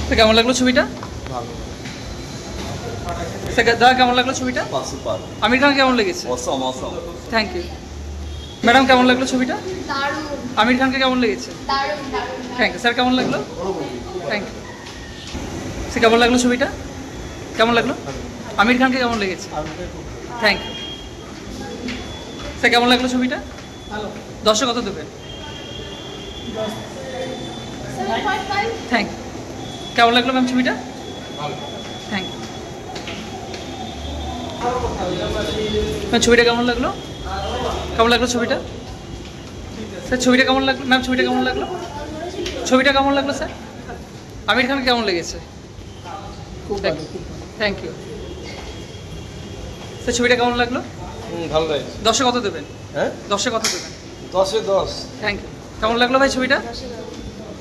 তো কেমন লাগলো ছবিটা? ভালো। দাদা কেমন লাগলো ছবিটা? সুপার। আমির খান কেমন লেগেছে? Awesome awesome. Thank you. Madam কেমন লাগলো ছবিটা? দারুণ আমির খানকে কেমন লেগেছে? দারুণ দারুণ। Thank you. স্যার কেমন লাগলো? Thank you. স্যার কেমন লাগলো ছবিটা? কেমন লাগলো? আমির খানকে কেমন লেগেছে? Thank you. স্যার কেমন লাগলো ছবিটা? ভালো। 10-এ কত দেবেন? 7.5 থ্যাংক ইউ। কেমন লাগলো ম্যাম ছবিটা? Thank you. ম্যাম ছবিটা কেমন লাগলো? কেমন লাগলো ছবিটা? স্যার ছবিটা কেমন লাগলো? ম্যাম ছবিটা কেমন লাগলো? ছবিটা কেমন লাগলো স্যার? আমির খানকে কেমন লেগেছে? খুব ভালো, খুব ভালো। Thank you. স্যার ছবিটা কেমন লাগলো? ভালো লাগছে। 10-এ কত দেবেন? হ্যাঁ 10-এ কত দেবেন? 10-এ 10। Thank you. কেমন লাগলো ভাই ছবিটা?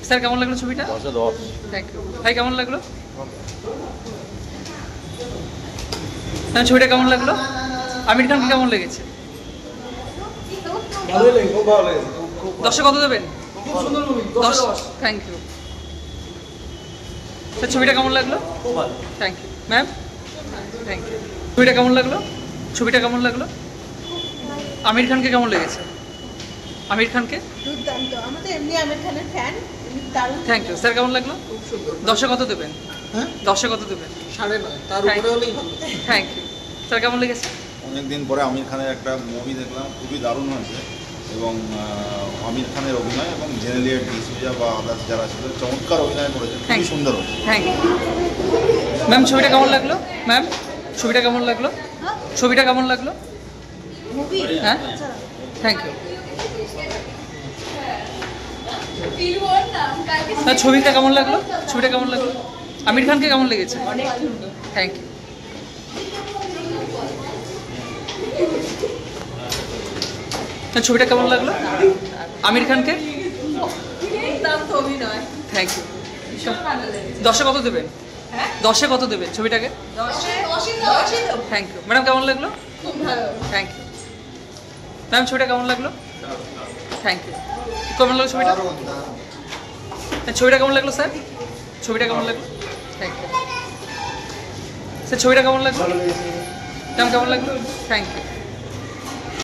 স্যার কেমন লাগলো ছবিটা? 10-এ 10। Thank you. ভাই কেমন লাগলো? হ্যাঁ ছবিটা কেমন লাগলো? আমির খানকে কেমন লেগেছে? ভালো লেগেছে, খুব ভালো লেগেছে। খুব 10-এ কত দেবেন? খুব সুন্দর মুভি। 10। Thank you. স্যার ছবিটা কেমন লাগলো? খুব ভালো। Thank you. Ma'am thank you. ছবিটা কেমন লাগলো? ছবিটা কেমন লাগলো? আমির খানকে কেমন লেগেছে? আমির খানকে? দুর্দান্ত। আমরা তো এমনি আমির খানের ফ্যান, দারুণ। Thank you. স্যার কেমন লাগলো? খুব সুন্দর। 10-এ কত দেবেন? হ্যাঁ 10-এ কত দেবেন? 9.5, তার Thank উপরে হলেই ভালো। Thank you. স্যার কেমন লেগেছে? অনেকদিন পরে আমির খানের একটা মুভি দেখলাম, খুবই দারুণ হয়েছে এবং আমির খানের অভিনয় এবং জেনেলিয়ার ডিসুজা বা আদার্স যারা ছিল চমৎকার অভিনয় করেছে, Thank খুবই you. সুন্দর হয়েছে। Thank you. ম্যাম ছবিটা কেমন লাগলো? ম্যাম ছবিটা কেমন লাগলো? ছবিটা কেমন লাগলো? মুভি হ্যাঁ থ্যাংক ইউ। ফিলবোর্ড না কালকে হ্যাঁ ছবিটা কেমন লাগলো? ছবিটা কেমন লাগলো? আমির খানকে কেমন লেগেছে? অনেক সুন্দর। Thank you. ছবিটা কেমন লাগলো? আমির খানকে? দাম তো অভিনয়। Thank you. ভীষণ ভালো লেগেছে। 10-এ কত দেবেন? হ্যাঁ 10-এ কত দেবেন ছবিটাকে? 10-এ 10-ই তো। Thank you. ম্যাডাম কেমন লাগলো? খুব ভালো। Thank you. ম্যাম ছবিটা কেমন লাগলো? Thank you. কেমন লাগলো ছবিটা? ছবিটা কেমন লাগলো স্যার? ছবিটা কেমন লাগলো? Thank you. স্যার ছবিটা কেমন লাগলো? ম্যাম কেমন লাগলো? Thank you.